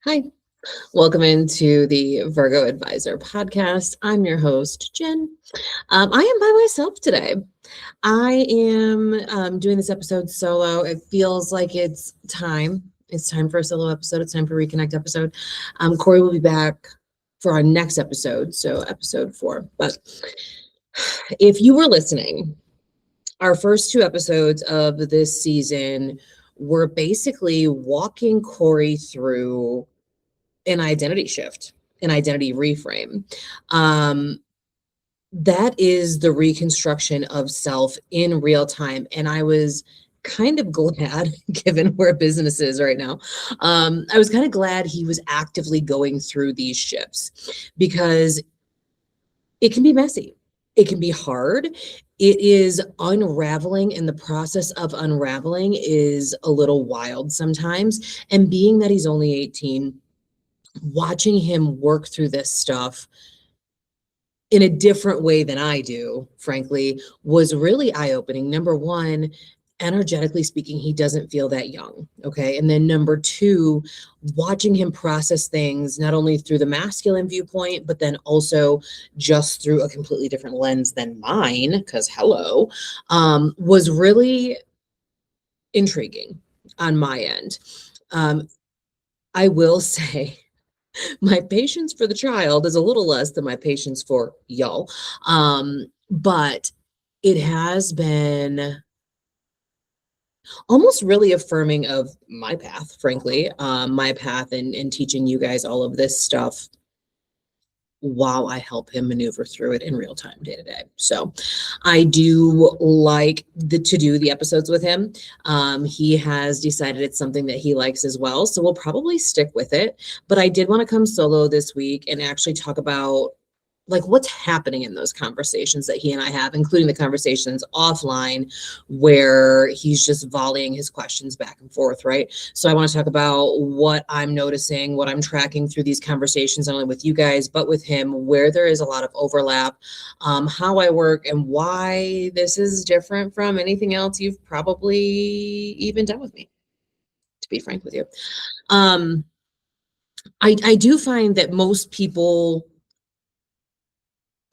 Hi, welcome into the Virgo Advisor podcast. I'm your host, Jen. I am by myself today. I am doing this episode solo. It feels like it's time. It's time for a solo episode. It's time for a reconnect episode. Cory will be back for our next episode, so episode 4. But if you were listening, our first 2 episodes of this season were basically walking Cory through an identity shift, an identity reframe. That is the reconstruction of self in real time. And I was kind of glad, given where business is right now, I was kind of glad he was actively going through these shifts because it can be messy. It can be hard. It is unraveling, and the process of unraveling is a little wild sometimes. And being that he's only 18, watching him work through this stuff in a different way than I do, frankly, was really eye-opening. Number one, energetically speaking, he doesn't feel that young. Okay. And then number 2, watching him process things not only through the masculine viewpoint, but then also just through a completely different lens than mine, because hello, was really intriguing on my end. I will say, my patience for the child is a little less than my patience for y'all. But it has been almost really affirming of my path, frankly, my path in teaching you guys all of this stuff while I help him maneuver through it in real time, day to day. So I do like to do the episodes with him. He has decided it's something that he likes as well. So we'll probably stick with it. But I did want to come solo this week and actually talk about like what's happening in those conversations that he and I have, including the conversations offline where he's just volleying his questions back and forth, right? So I want to talk about what I'm noticing, what I'm tracking through these conversations, not only with you guys, but with him, where there is a lot of overlap, how I work, and why this is different from anything else you've probably even done with me, to be frank with you. I do find that most people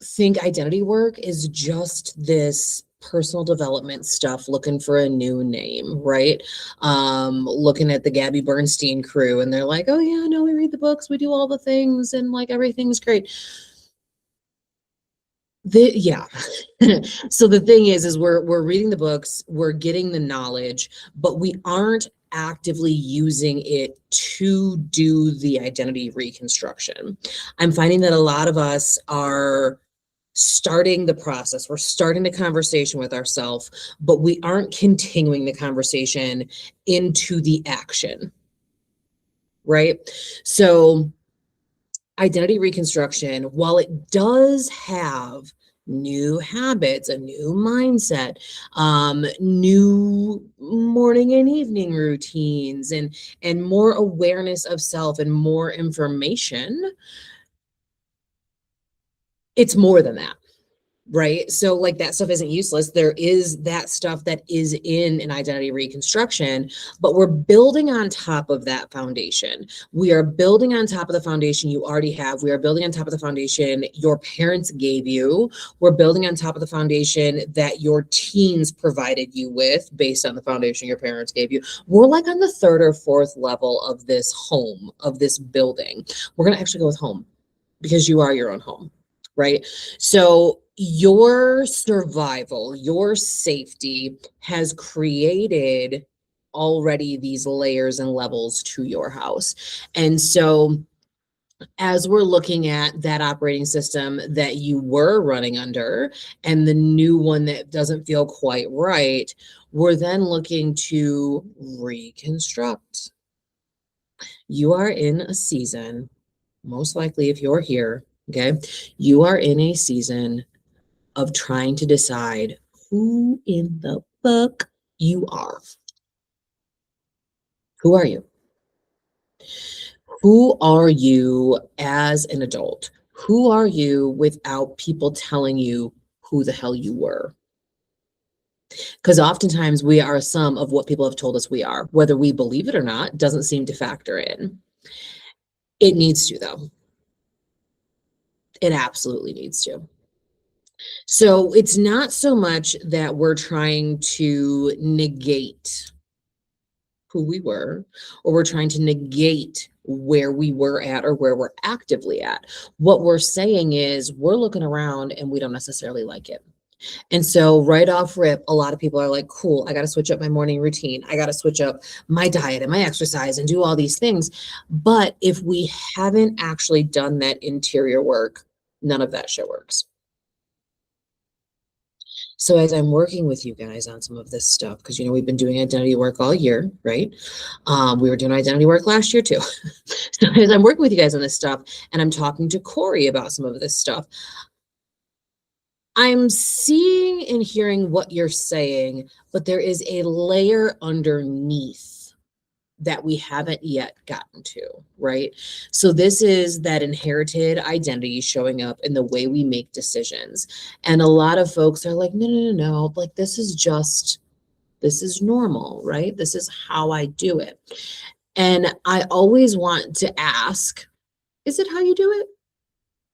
think identity work is just this personal development stuff, looking for a new name, right? Looking at the Gabby Bernstein crew and they're like, oh yeah, no, we read the books, we do all the things, and like everything's great. Yeah. So the thing is we're reading the books, we're getting the knowledge, but we aren't actively using it to do the identity reconstruction. I'm finding that a lot of us are starting the process. We're starting the conversation with ourselves, but we aren't continuing the conversation into the action, right? So identity reconstruction, while it does have new habits, a new mindset, new morning and evening routines, and more awareness of self and more information, it's more than that. Right. So like that stuff isn't useless. There is that stuff that is in an identity reconstruction, but we're building on top of that foundation. We are building on top of the foundation you already have. We are building on top of the foundation your parents gave you. We're building on top of the foundation that your teens provided you with based on the foundation your parents gave you. We're like on the 3rd or 4th level of this home, of this building. We're going to actually go with home because you are your own home. Right. So your survival, your safety has created already these layers and levels to your house. And so as we're looking at that operating system that you were running under and the new one that doesn't feel quite right, we're then looking to reconstruct. You are in a season, most likely if you're here, okay, you are in a season of trying to decide who in the fuck you are. Who are you? Who are you as an adult? Who are you without people telling you who the hell you were? Because oftentimes we are a sum of what people have told us we are. Whether we believe it or not doesn't seem to factor in. It needs to, though. It absolutely needs to. So it's not so much that we're trying to negate who we were, or we're trying to negate where we were at or where we're actively at. What we're saying is we're looking around and we don't necessarily like it. And so right off rip, a lot of people are like, cool, I got to switch up my morning routine. I got to switch up my diet and my exercise and do all these things. But if we haven't actually done that interior work, none of that shit works. So as I'm working with you guys on some of this stuff, because we've been doing identity work all year, right? We were doing identity work last year too. So as I'm working with you guys on this stuff, and I'm talking to Cory about some of this stuff, I'm seeing and hearing what you're saying, but there is a layer underneath that we haven't yet gotten to, right? So this is that inherited identity showing up in the way we make decisions. And a lot of folks are like, no, like this is normal, right? This is how I do it. And I always want to ask, is it how you do it?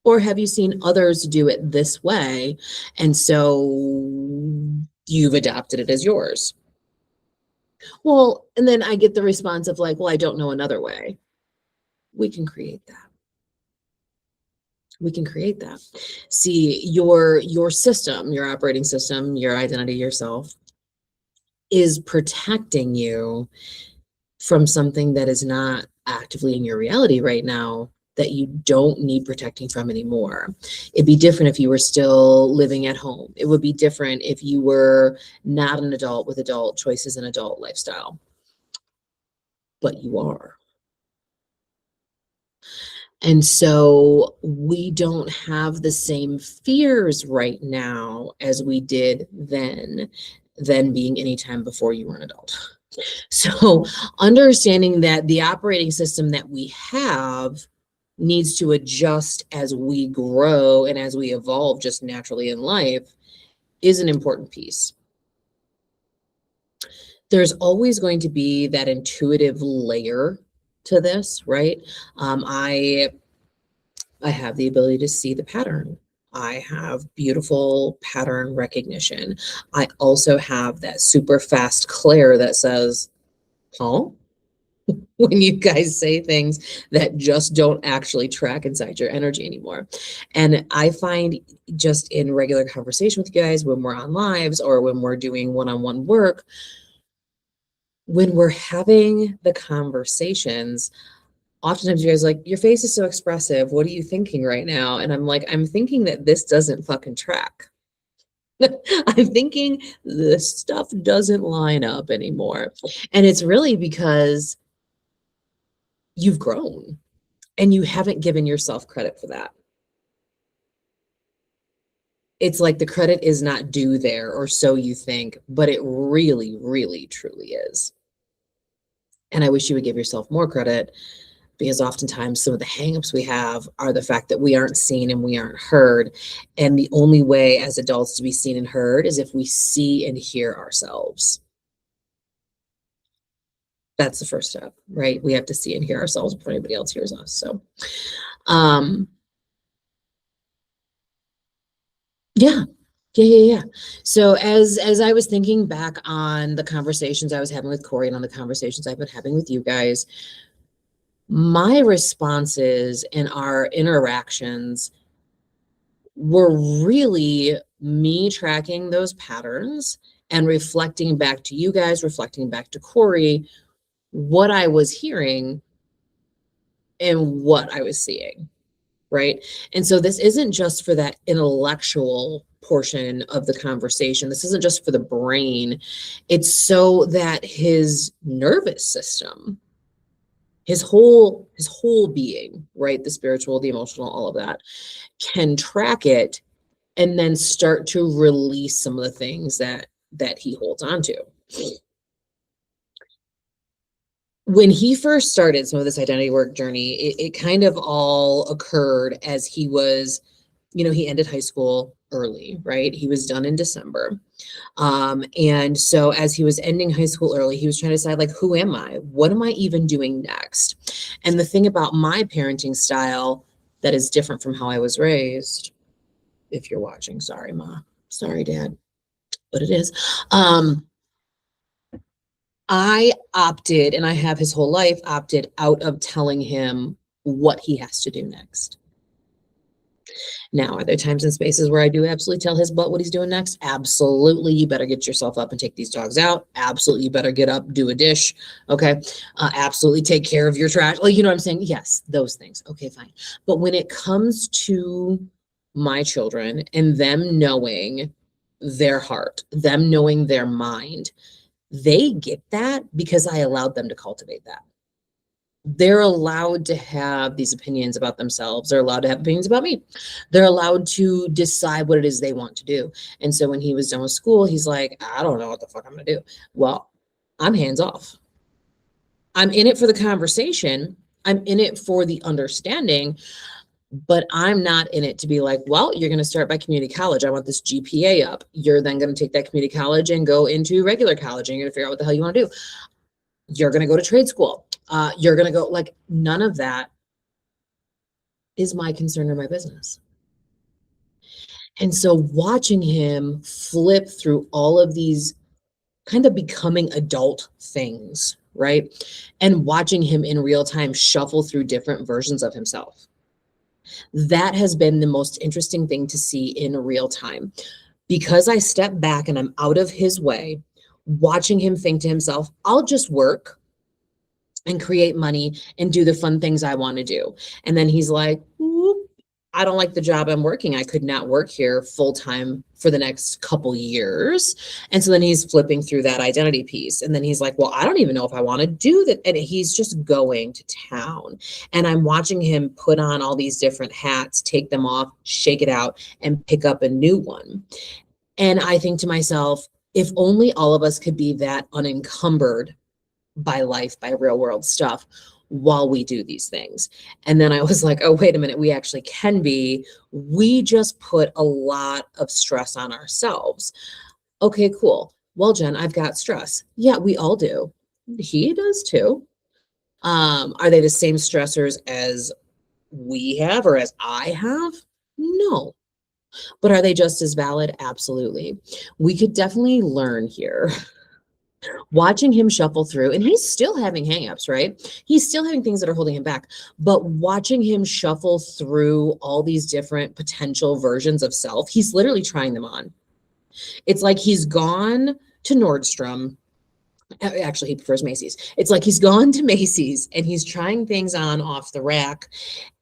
Or have you seen others do it this way? And so you've adopted it as yours. Well, and then I get the response of like, well, I don't know another way. We can create that. We can create that. See, your system, your operating system, your identity, yourself is protecting you from something that is not actively in your reality right now that you don't need protecting from anymore. It'd be different if you were still living at home. It would be different if you were not an adult with adult choices and adult lifestyle. But you are. And so we don't have the same fears right now as we did then being any time before you were an adult. So understanding that the operating system that we have needs to adjust as we grow and as we evolve just naturally in life is an important piece. There's always going to be that intuitive layer to this, right? I have the ability to see the pattern. I have beautiful pattern recognition. I also have that super fast clair that says, huh? When you guys say things that just don't actually track inside your energy anymore. And I find just in regular conversation with you guys, when we're on lives or when we're doing one-on-one work, when we're having the conversations, oftentimes you guys are like, your face is so expressive. What are you thinking right now? And I'm like, I'm thinking that this doesn't fucking track. I'm thinking this stuff doesn't line up anymore. And it's really because you've grown and you haven't given yourself credit for that. It's like the credit is not due there, or so you think, but it really, really, truly is. And I wish you would give yourself more credit, because oftentimes some of the hangups we have are the fact that we aren't seen and we aren't heard. And the only way as adults to be seen and heard is if we see and hear ourselves. That's the first step, right? We have to see and hear ourselves before anybody else hears us. So, yeah. So as I was thinking back on the conversations I was having with Cory and on the conversations I've been having with you guys, my responses in our interactions were really me tracking those patterns and reflecting back to you guys, reflecting back to Cory, what I was hearing and what I was seeing, right? And so this isn't just for that intellectual portion of the conversation. This isn't just for the brain. It's so that his nervous system, his whole being, right? The spiritual, the emotional, all of that, can track it and then start to release some of the things that he holds on to. When he first started some of this identity work journey, it kind of all occurred as he was, he ended high school. early, right? He was done in December. And so as he was ending high school early, he was trying to decide, like, who am I? What am I even doing next? And the thing about my parenting style that is different from how I was raised, if you're watching, sorry, Ma, sorry, Dad, but it is. I opted, and I have his whole life opted out of telling him what he has to do next. Now, are there times and spaces where I do absolutely tell his butt what he's doing next? Absolutely. You better get yourself up and take these dogs out. Absolutely. You better get up, do a dish. Okay. Absolutely take care of your trash. Like, you know what I'm saying? Yes, those things. Okay, fine. But when it comes to my children and them knowing their heart, them knowing their mind, they get that because I allowed them to cultivate that. They're allowed to have these opinions about themselves. They're allowed to have opinions about me. They're allowed to decide what it is they want to do. And so when he was done with school, he's like, I don't know what the fuck I'm going to do. Well, I'm hands off. I'm in it for the conversation. I'm in it for the understanding, but I'm not in it to be like, well, you're going to start by community college. I want this GPA up. You're then going to take that community college and go into regular college, and you're going to figure out what the hell you want to do. You're going to go to trade school. You're going to go, like, none of that is my concern or my business. And so watching him flip through all of these kind of becoming adult things, right? And watching him in real time shuffle through different versions of himself. That has been the most interesting thing to see in real time. Because I step back and I'm out of his way, watching him think to himself, I'll just work and create money and do the fun things I want to do. And then he's like, I don't like the job I'm working. I could not work here full time for the next couple years. And so then he's flipping through that identity piece. And then he's like, well, I don't even know if I want to do that. And he's just going to town. And I'm watching him put on all these different hats, take them off, shake it out, and pick up a new one. And I think to myself, if only all of us could be that unencumbered by life, by real world stuff while we do these things. And then I was like, oh, wait a minute, we actually can be. We just put a lot of stress on ourselves. Okay, cool. Well, Jen, I've got stress. Yeah, we all do. He does too. Are they the same stressors as we have or as I have? No. But are they just as valid? Absolutely. We could definitely learn here. Watching him shuffle through, and he's still having hangups, right? He's still having things that are holding him back, but watching him shuffle through all these different potential versions of self, he's literally trying them on. It's like he's gone to Nordstrom. Actually, he prefers Macy's. It's like he's gone to Macy's and he's trying things on off the rack,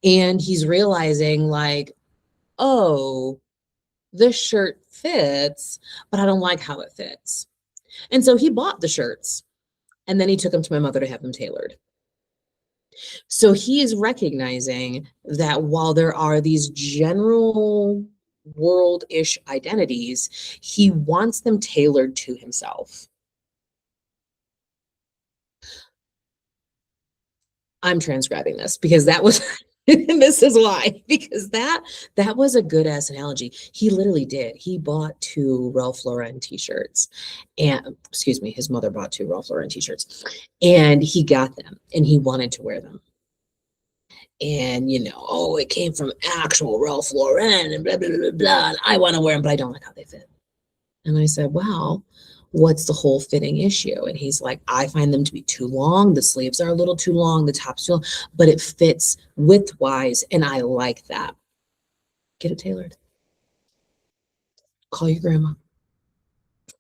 and he's realizing, like, oh, this shirt fits, but I don't like how it fits. And so he bought the shirts and then he took them to my mother to have them tailored. So he is recognizing that while there are these general world-ish identities, he wants them tailored to himself. I'm transcribing this because that was and this is why, because that was a good ass analogy. He literally did. He bought 2 Ralph Lauren t-shirts, and excuse me, his mother bought 2 Ralph Lauren t-shirts, and he got them and he wanted to wear them. And, you know, oh, it came from actual Ralph Lauren and blah, blah, blah, blah. And I want to wear them, but I don't like how they fit. And I said, well, what's the whole fitting issue? And he's like, I find them to be too long. The sleeves are a little too long. The top's too long, but it fits width-wise. And I like that. Get it tailored. Call your grandma.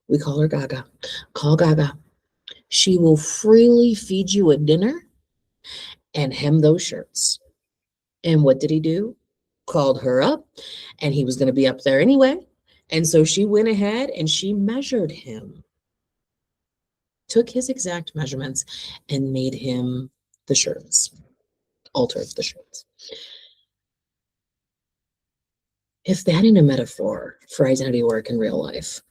We call her Gaga. Call Gaga. She will freely feed you a dinner and hem those shirts. And what did he do? Called her up, and he was going to be up there anyway. And so she went ahead and she measured him, took his exact measurements, and made him the shirts, altered the shirts. If that ain't a metaphor for identity work in real life,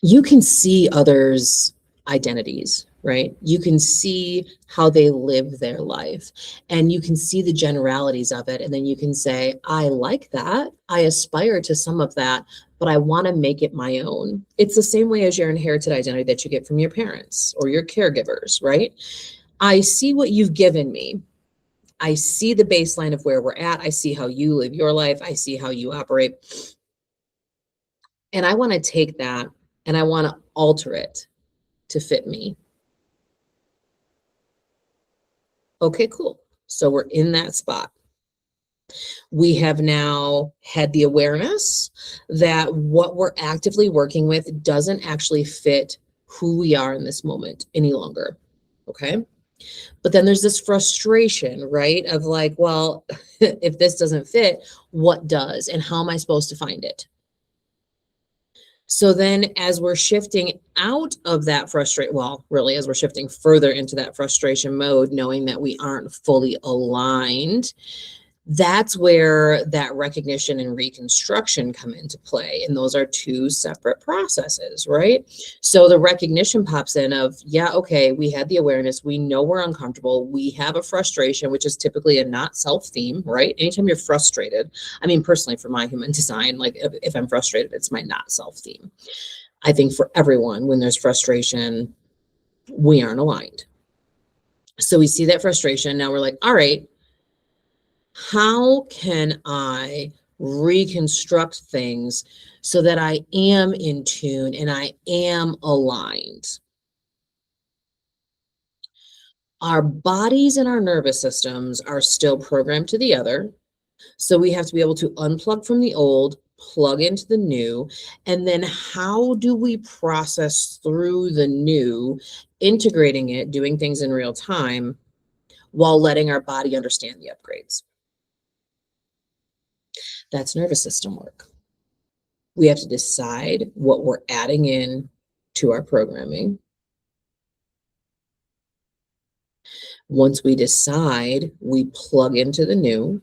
you can see others identities, right? You can see how they live their life and you can see the generalities of it. And then you can say, I like that. I aspire to some of that, but I want to make it my own. It's the same way as your inherited identity that you get from your parents or your caregivers, right? I see what you've given me. I see the baseline of where we're at. I see how you live your life. I see how you operate. And I want to take that and I want to alter it to fit me. Okay, cool. So we're in that spot. We have now had the awareness that what we're actively working with doesn't actually fit who we are in this moment any longer. Okay. But then there's this frustration, right? Of like, well, if this doesn't fit, what does? And how am I supposed to find it? So then as we're shifting out of that frustration, well, really, as we're shifting further into that frustration mode, knowing that we aren't fully aligned, that's where that recognition and reconstruction come into play. And those are two separate processes, right? So the recognition pops in of, yeah, okay, we had the awareness. We know we're uncomfortable. We have a frustration, which is typically a not self theme, right? Anytime you're frustrated, I mean, personally for my human design, like if I'm frustrated, it's my not self theme. I think for everyone, when there's frustration, we aren't aligned. So we see that frustration. Now we're like, all right, how can I reconstruct things so that I am in tune and I am aligned? Our bodies and our nervous systems are still programmed to the other. So we have to be able to unplug from the old, plug into the new, and then how do we process through the new, integrating it, doing things in real time while letting our body understand the upgrades? That's nervous system work. We have to decide what we're adding in to our programming. Once we decide, we plug into the new.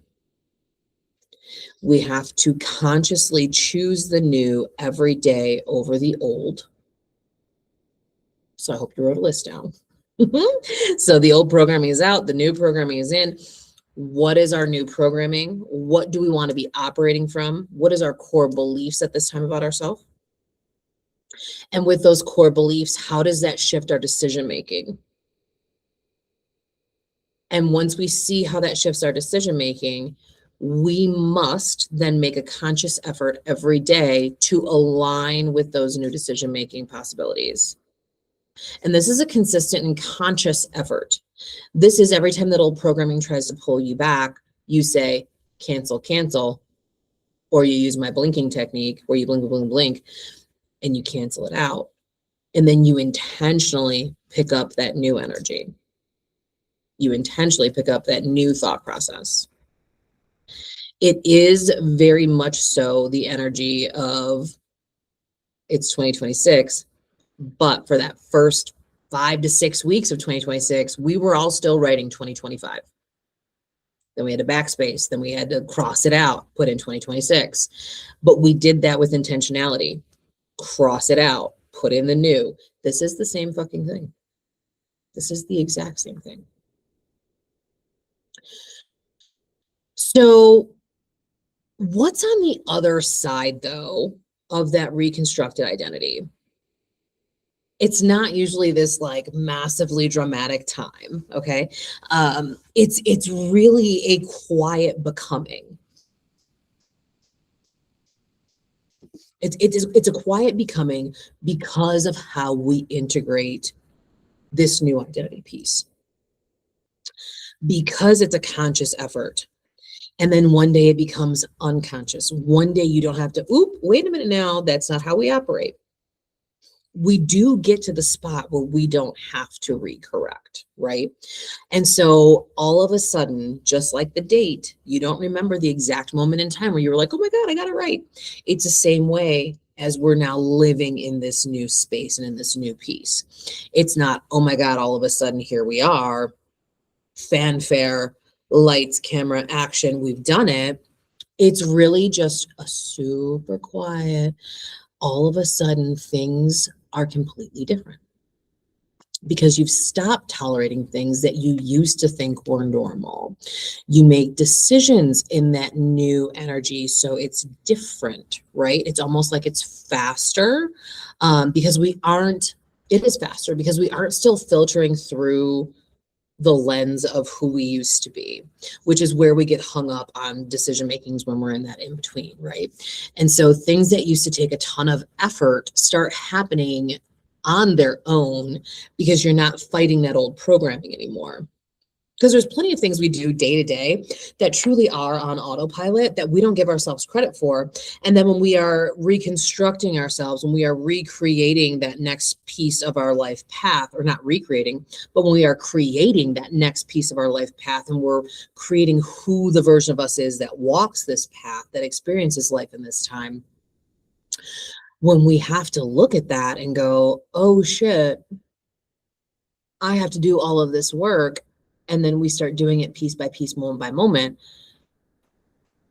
We have to consciously choose the new every day over the old. So I hope you wrote a list down. So the old programming is out, the new programming is in. What is our new programming? What do we want to be operating from? What is our core beliefs at this time about ourselves? And with those core beliefs, how does that shift our decision making? And once we see how that shifts our decision making, we must then make a conscious effort every day to align with those new decision making possibilities. And this is a consistent and conscious effort. This is every time that old programming tries to pull you back, you say, cancel, cancel, or you use my blinking technique where you blink, blink, blink, and you cancel it out. And then you intentionally pick up that new energy. You intentionally pick up that new thought process. It is very much so the energy of it's 2026, but for that first 5 to 6 weeks of 2026, we were all still writing 2025. Then we had to backspace, then we had to cross it out, put in 2026. But we did that with intentionality. Cross it out, put in the new. This is the same fucking thing. This is the exact same thing. So what's on the other side, though, of that reconstructed identity? It's not usually this like massively dramatic time, okay? It's really a quiet becoming. It's a quiet becoming because of how we integrate this new identity piece. Because it's a conscious effort. And then one day it becomes unconscious. One day you don't have to, wait a minute now, that's not how we operate. We do get to the spot where we don't have to recorrect, right? And so all of a sudden, just like the date, you don't remember the exact moment in time where you were like, oh my God, I got it right. It's the same way as we're now living in this new space and in this new piece. It's not, oh my God, all of a sudden here we are, fanfare, lights, camera, action, we've done it. It's really just a super quiet, all of a sudden things are completely different. because you've stopped tolerating things that you used to think were normal. You make decisions in that new energy, so it's different, right? It's almost like it's faster, because it is faster because we aren't still filtering through the lens of who we used to be, which is where we get hung up on decision makings when we're in that in between, right? And so things that used to take a ton of effort start happening on their own because you're not fighting that old programming anymore. Because there's plenty of things we do day to day that truly are on autopilot that we don't give ourselves credit for. And then when we are reconstructing ourselves, when we are recreating that next piece of our life path, or not recreating, but when we are creating that next piece of our life path, and we're creating who the version of us is that walks this path, that experiences life in this time, when we have to look at that and go, oh shit, I have to do all of this work. And then we start doing it piece by piece, moment by moment.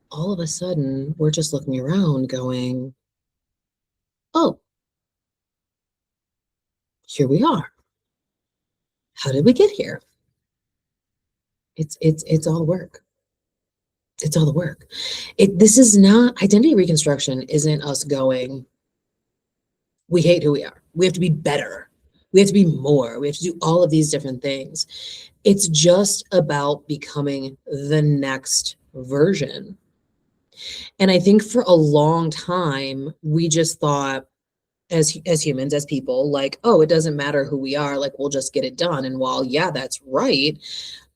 All of a sudden, we're just looking around going, oh, here we are. How did we get here? It's all the work. It's all the work. This is not, identity reconstruction isn't us going, we hate who we are. We have to be better. We have to be more. We have to do all of these different things. It's just about becoming the next version. And I think for a long time, we just thought, as humans, as people, like, oh, it doesn't matter who we are, like, we'll just get it done. And while, yeah, that's right,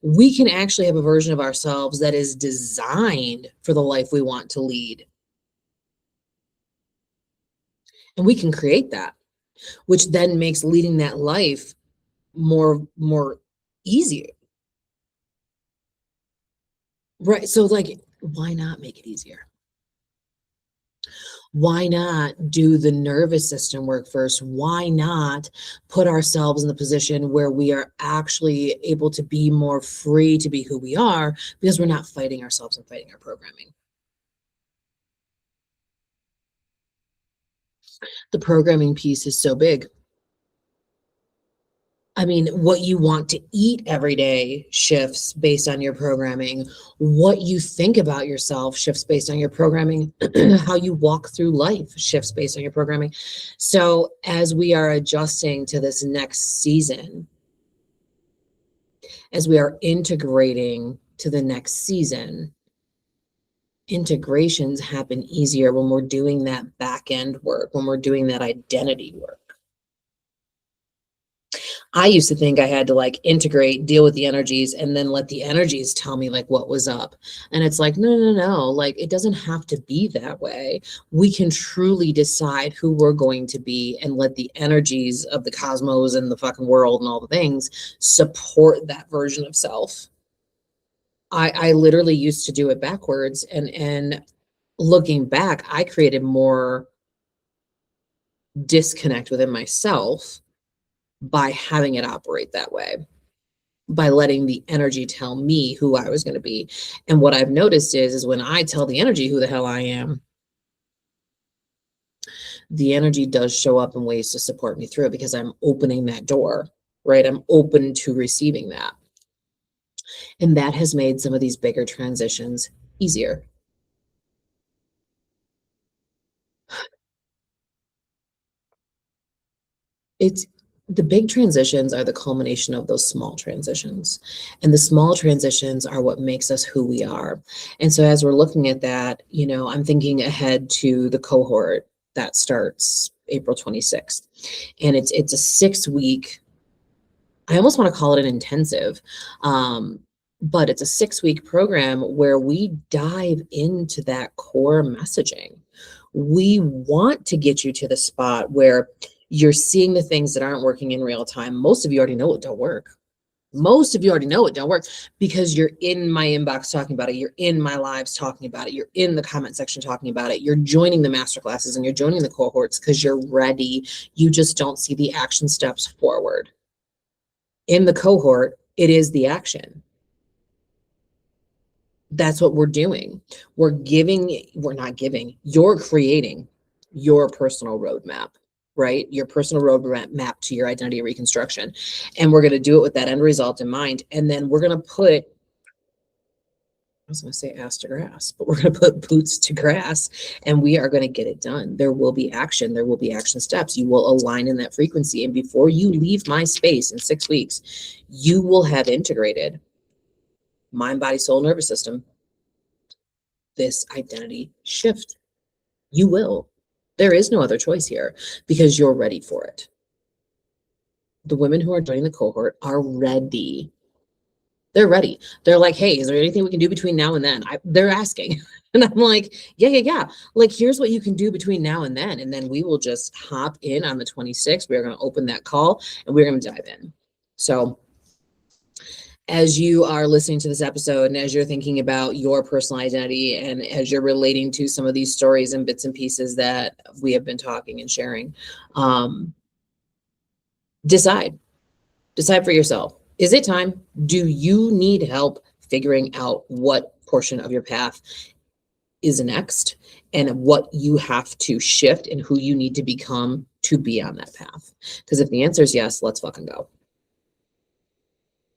we can actually have a version of ourselves that is designed for the life we want to lead. And we can create that, which then makes leading that life more easier. Right. So like, why not make it easier? Why not do the nervous system work first? Why not put ourselves in the position where we are actually able to be more free to be who we are, because we're not fighting ourselves and fighting our programming. The programming piece is so big. I mean, what you want to eat every day shifts based on your programming. What you think about yourself shifts based on your programming. How you walk through life shifts based on your programming. So as we are adjusting to this next season, as we are integrating to the next season, integrations happen easier when we're doing that back end work, when we're doing that identity work. I used to think I had to like integrate, deal with the energies, and then let the energies tell me like what was up. And it's like, no. Like, it doesn't have to be that way. We can truly decide who we're going to be and let the energies of the cosmos and the fucking world and all the things support that version of self. I literally used to do it backwards, and looking back, I created more disconnect within myself by having it operate that way, by letting the energy tell me who I was going to be. And what I've noticed is when I tell the energy who the hell I am, the energy does show up in ways to support me through it, because I'm opening that door, right? I'm open to receiving that. And that has made some of these bigger transitions easier. It's the big transitions are the culmination of those small transitions. And the small transitions are what makes us who we are. And so as we're looking at that, I'm thinking ahead to the cohort that starts April 26th. And it's a 6-week, I almost want to call it an intensive, but it's a 6-week program where we dive into that core messaging. We want to get you to the spot where you're seeing the things that aren't working in real time. Most of you already know it don't work. Most of you already know it don't work, because you're in my inbox talking about it. You're in my lives talking about it. You're in the comment section talking about it. You're joining the masterclasses and you're joining the cohorts because you're ready. You just don't see the action steps forward. In the cohort, it is the action. That's what we're doing. You're creating your personal roadmap. right? Your personal roadmap to your identity reconstruction. And we're going to do it with that end result in mind. And then we're going to put, I was going to say ass to grass, but we're going to put boots to grass, and we are going to get it done. There will be action. There will be action steps. You will align in that frequency. And before you leave my space in 6 weeks, you will have integrated mind, body, soul, nervous system, this identity shift. You will. There is no other choice here because you're ready for it. The women who are joining the cohort are ready. They're ready. They're like, hey, is there anything we can do between now and then? They're asking. And I'm like, yeah. Like, here's what you can do between now and then. And then we will just hop in on the 26th. We're going to open that call and we're going to dive in. So as you are listening to this episode and as you're thinking about your personal identity and as you're relating to some of these stories and bits and pieces that we have been talking and sharing, decide for yourself. Is it time? Do you need help figuring out what portion of your path is next and what you have to shift and who you need to become to be on that path? Because if the answer is yes, let's fucking go.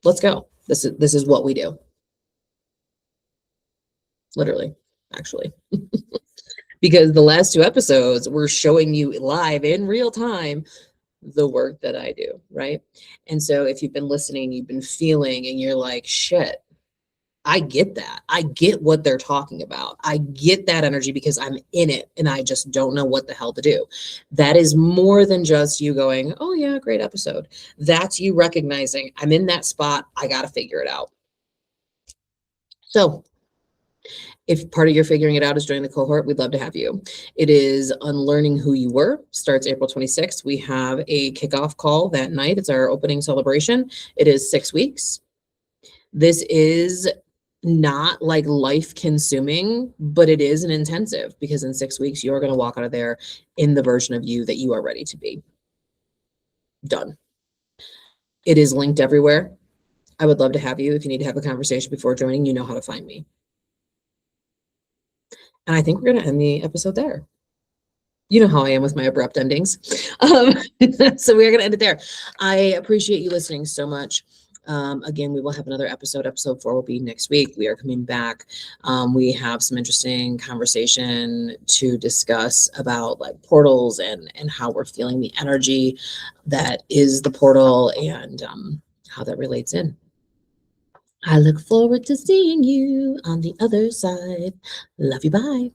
Let's go. This is what we do. Literally, actually. Because the last 2 episodes we're showing you live in real time the work that I do, right? And so if you've been listening, you've been feeling, and you're like, shit, I get that. I get what they're talking about. I get that energy because I'm in it and I just don't know what the hell to do. That is more than just you going, oh yeah, great episode. That's you recognizing I'm in that spot. I got to figure it out. So if part of your figuring it out is joining the cohort, we'd love to have you. It is Unlearning Who You Were, starts April 26th. We have a kickoff call that night. It's our opening celebration. It is 6 weeks. This is not like life consuming, but it is an intensive because in 6 weeks, you're going to walk out of there in the version of you that you are ready to be. Done. It is linked everywhere. I would love to have you. If you need to have a conversation before joining, you know how to find me. And I think we're going to end the episode there. You know how I am with my abrupt endings. So we're going to end it there. I appreciate you listening so much. Again, we will have another episode. Episode 4 will be next week. We are coming back. We have some interesting conversation to discuss about like portals and how we're feeling the energy that is the portal and how that relates in. I look forward to seeing you on the other side. Love you. Bye.